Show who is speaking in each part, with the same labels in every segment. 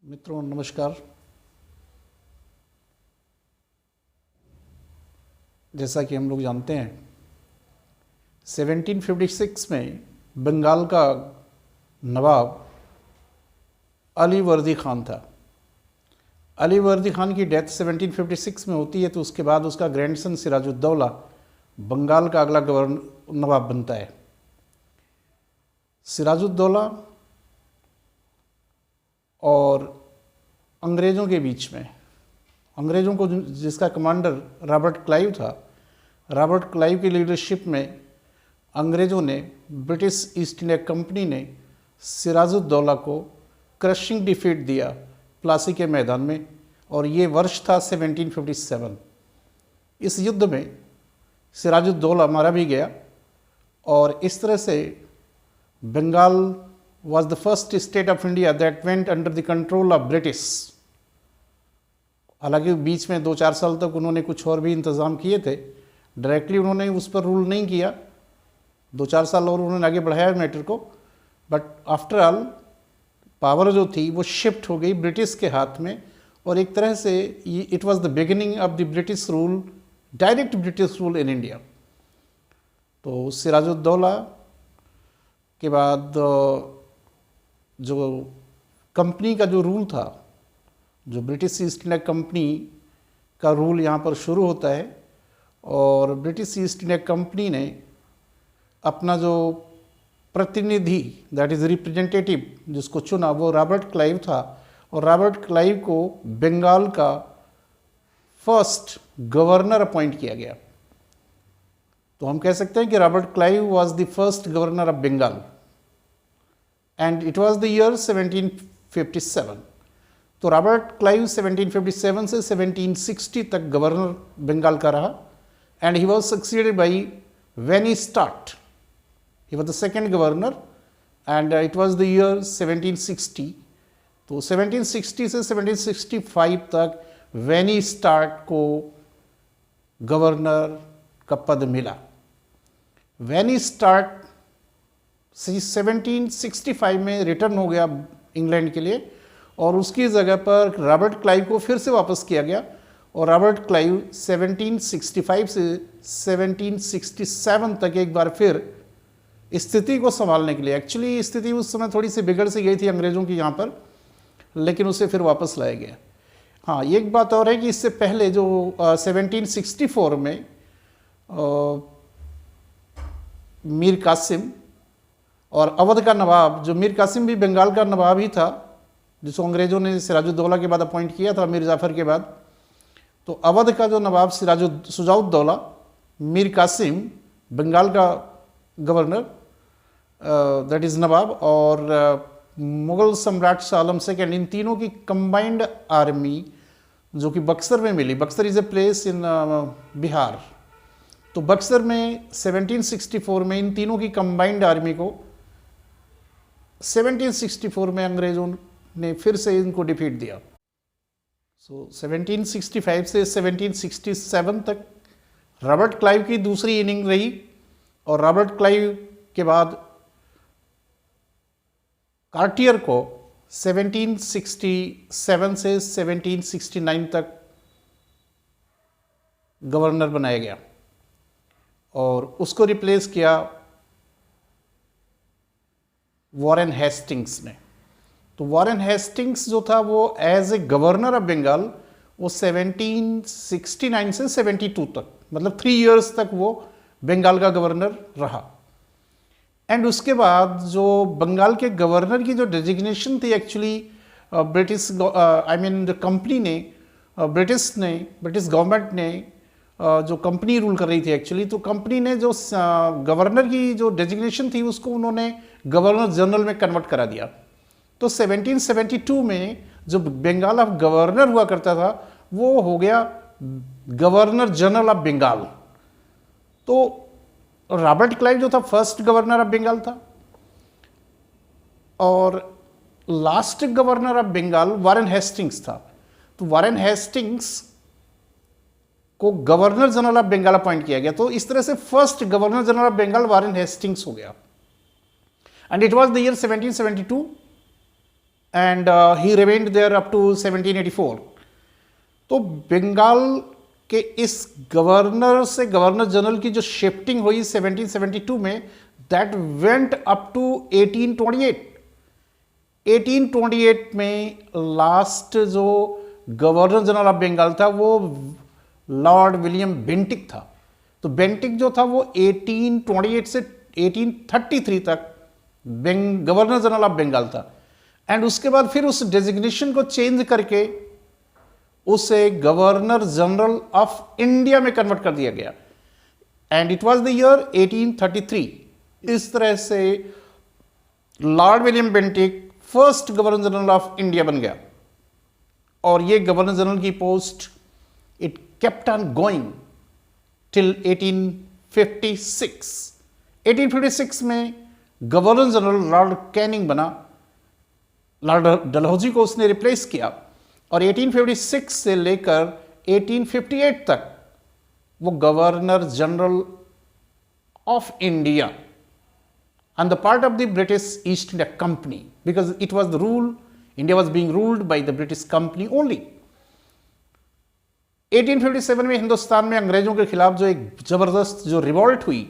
Speaker 1: मित्रों नमस्कार। जैसा कि हम लोग जानते हैं 1756 में बंगाल का नवाब अली वर्दी खान था। अली वर्दी खान की डेथ 1756 में होती है, तो उसके बाद उसका ग्रैंडसन सिराजुद्दौला बंगाल का अगला नवाब बनता है। सिराजुद्दौला और अंग्रेज़ों के बीच में, अंग्रेज़ों को जिसका कमांडर रॉबर्ट क्लाइव था, रॉबर्ट क्लाइव की लीडरशिप में अंग्रेज़ों ने, ब्रिटिश ईस्ट इंडिया कंपनी ने सिराजुद्दौला को क्रशिंग डिफीट दिया प्लासी के मैदान में, और ये वर्ष था 1757। इस युद्ध में सिराजुद्दौला मारा भी गया, और इस तरह से Bengal was the first state of India that went under the control of British। हालांकि बीच में 2-4 साल तक उन्होंने कुछ और भी इंतज़ाम किए थे, डायरेक्टली उन्होंने उस पर रूल नहीं किया, 2-4 साल और उन्होंने आगे बढ़ाया मैटर को, बट आफ्टर ऑल पावर जो थी वो शिफ्ट हो गई ब्रिटिश के हाथ में, और एक तरह से it was the beginning of the British rule, direct British rule in India. तो सिराजुद्दौला के बाद जो कंपनी का जो रूल था, जो ब्रिटिश ईस्ट इंडिया कंपनी का रूल यहाँ पर शुरू होता है, और ब्रिटिश ईस्ट इंडिया कंपनी ने अपना जो प्रतिनिधि, दैट इज़ रिप्रेजेंटेटिव, जिसको चुना वो रॉबर्ट क्लाइव था, और रॉबर्ट क्लाइव को बंगाल का फर्स्ट गवर्नर अपॉइंट किया गया। तो हम कह सकते हैं कि Robert Clive was the first governor of Bengal, and it was the year 1757। तो रॉबर्ट क्लाइव 1757 से 1760 तक गवर्नर बंगाल का रहा, and he was succeeded by Vansittart. He was the second governor, and it was the year 1760। तो 1760 से 1765 तक वेनी start को governor का पद मिला। वेनी स्टार्ट 1765 में रिटर्न हो गया इंग्लैंड के लिए, और उसकी जगह पर रॉबर्ट क्लाइव को फिर से वापस किया गया, और रॉबर्ट क्लाइव 1765 से 1767 तक एक बार फिर स्थिति को संभालने के लिए, एक्चुअली स्थिति उस समय थोड़ी सी बिगड़ सी गई थी अंग्रेज़ों की यहाँ पर, लेकिन उसे फिर वापस लाया गया। हाँ, एक बात और है कि इससे पहले जो 1764 में मीर कासिम और अवध का नवाब, जो मीर कासिम भी बंगाल का नवाब ही था, जिसको अंग्रेज़ों ने सिराजुद्दौला के बाद अपॉइंट किया था मीर जाफ़र के बाद, तो अवध का जो नवाब शुजाउद्दौला, मीर कासिम बंगाल का गवर्नर, दैट इज़ नवाब, और मुग़ल सम्राट शाह आलम सेकंड, इन तीनों की कंबाइंड आर्मी जो कि बक्सर में मिली। Buxar is a place in Bihar. तो बक्सर में 1764 में इन तीनों की कंबाइंड आर्मी को 1764 में अंग्रेज़ों ने फिर से इनको डिफीट दिया। सो 1765 से 1767 तक रॉबर्ट क्लाइव की दूसरी इनिंग रही, और रॉबर्ट क्लाइव के बाद कार्टियर को 1767 से 1769 तक गवर्नर बनाया गया, और उसको रिप्लेस किया वॉरेन हेस्टिंग्स ने। तो वॉरेन हेस्टिंग्स जो था वो as a governor of Bengal, वो 1769 से 72 तक, मतलब 3 इयर्स तक वो बंगाल का गवर्नर रहा। एंड उसके बाद जो बंगाल के गवर्नर की जो डेजिग्नेशन थी, एक्चुअली ब्रिटिश द कंपनी ने, ब्रिटिश गवर्नमेंट ने जो कंपनी रूल कर रही थी एक्चुअली, तो कंपनी ने जो गवर्नर की जो डेजिग्नेशन थी उसको उन्होंने गवर्नर जनरल में कन्वर्ट करा दिया। तो 1772 में जो बंगाल ऑफ गवर्नर हुआ करता था वो हो गया गवर्नर जनरल ऑफ बंगाल। तो रॉबर्ट क्लाइव जो था फर्स्ट गवर्नर ऑफ बंगाल था, और last governor of Bengal Warren Hastings था। तो वॉरेन हेस्टिंग्स को governor general of Bengal appoint किया गया। तो इस तरह से first governor general of Bengal Warren Hastings हो गया, and it was the year 1772 and he remained there up to 1784। तो बंगाल के इस गवर्नर से गवर्नर जनरल की जो शिफ्टिंग हुई 1772 में, दैट वेंट अप टू 1828। 1828 में लास्ट जो गवर्नर जनरल ऑफ बंगाल था वो लॉर्ड विलियम बेंटिक था। तो बेंटिक जो था वो 1828 से 1833 तक गवर्नर जनरल ऑफ बंगाल था। एंड उसके बाद फिर उस डेजिग्नेशन को चेंज करके उसे गवर्नर जनरल ऑफ इंडिया में कन्वर्ट कर दिया गया। And it was the year 1833। इस तरह से Lord William Bentinck first governor general of India बन गया। और ये गवर्नर जनरल की post it kept on going till 1856। 1856 में गवर्नर जनरल लॉर्ड कैनिंग बना, लॉर्ड डलहौजी को उसने रिप्लेस किया। और 1856 से लेकर 1858 तक वो governor general of India on the part of the British East India Company, because it was the rule, India was being ruled by the British Company only. 1857 में हिंदुस्तान में अंग्रेजों के खिलाफ जो एक जबरदस्त जो रिवॉल्ट हुई,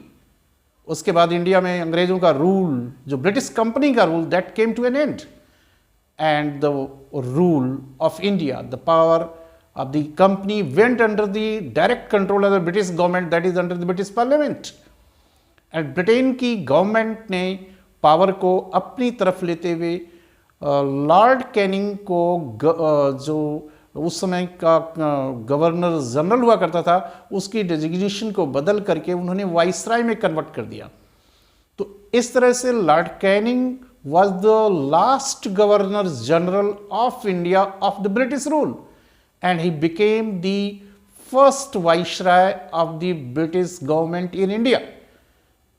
Speaker 1: उसके बाद इंडिया में अंग्रेजों का रूल, जो ब्रिटिश कंपनी का rule, that came to an end. And the rule of India, the power of the company went under the direct control of the British government, that is under the British parliament. And Britain की government ने power को अपनी तरफ लेते हुए Lord Canning को जो उस समय का गवर्नर जनरल हुआ करता था, उसकी डेजिग्नेशन को बदल करके उन्होंने वाइसराय में कन्वर्ट कर दिया। तो इस तरह से Lord Canning was the last governor general of India of the British rule, and he became the first viceroy of the British government in India.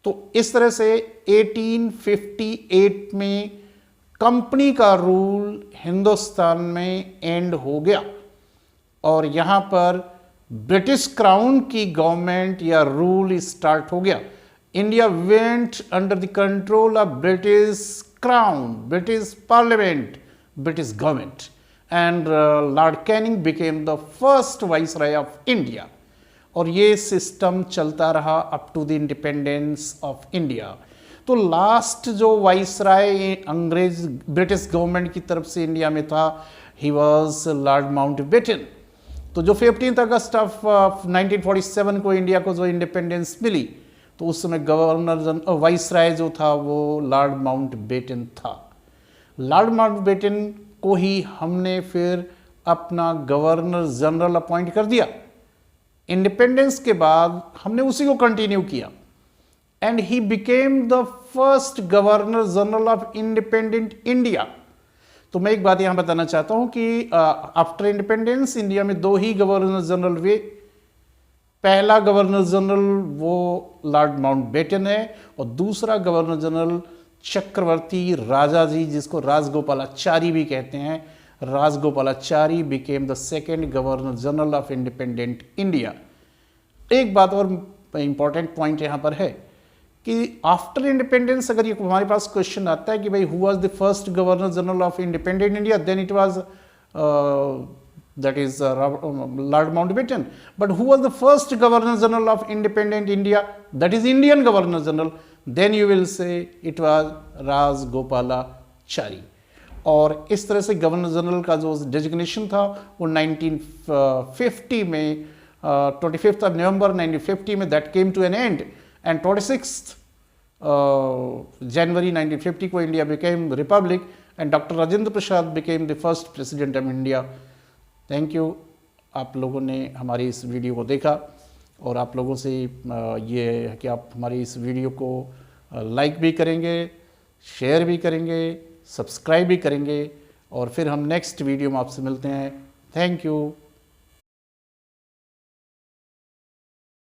Speaker 1: तो इस तरह से 1858 में कंपनी का रूल हिंदुस्तान में एंड हो गया और यहां पर ब्रिटिश क्राउन की गवर्नमेंट या रूल स्टार्ट हो गया। India went under the control of British crown, British Parliament, British government, and Lord Canning became the first viceroy of India. और ये सिस्टम चलता रहा up to the independence of India. तो last जो viceroy अंग्रेज British government की तरफ से इंडिया में था, ही वॉज लॉर्ड माउंटबेटन। तो जो 15 अगस्त ऑफ 1947 को इंडिया को जो इंडिपेंडेंस मिली, तो उस समय गवर्नर वाइसराय जो था वो लॉर्ड माउंटबेटन था। लॉर्ड माउंटबेटन को ही हमने फिर अपना गवर्नर जनरल अपॉइंट कर दिया। इंडिपेंडेंस के बाद हमने उसी को कंटिन्यू किया and he became the first governor general of independent India. तो मैं एक बात यहां बताना चाहता हूं कि आफ्टर इंडिपेंडेंस इंडिया में दो ही गवर्नर जनरल हुए। पहला गवर्नर जनरल वो लॉर्ड माउंटबेटन है और दूसरा गवर्नर जनरल चक्रवर्ती राजाजी, जिसको राजगोपालाचारी भी कहते हैं। Rajagopalachari became the second governor general of independent India. एक बात और इंपॉर्टेंट पॉइंट यहाँ पर है कि आफ्टर इंडिपेंडेंस अगर ये हमारे पास क्वेश्चन आता है कि भाई who was the first governor general of independent India, then it was that is Lord Mountbatten. But who was the first Governor General of independent India? That is Indian Governor General. Then you will say it was Rajagopalachari. और इस तरह से governor general का जो designation था वो 1950 में 25th of November 1950 में that came to an end, and 26th January 1950 को India became republic and Dr. Rajendra Prasad became the first president of India. Thank you, आप लोगों ने हमारी इस वीडियो को देखा और आप लोगों से ये है कि आप हमारी इस वीडियो को लाइक भी करेंगे, शेयर भी करेंगे, सब्सक्राइब भी करेंगे और फिर हम नेक्स्ट वीडियो में आपसे मिलते हैं। Thank you.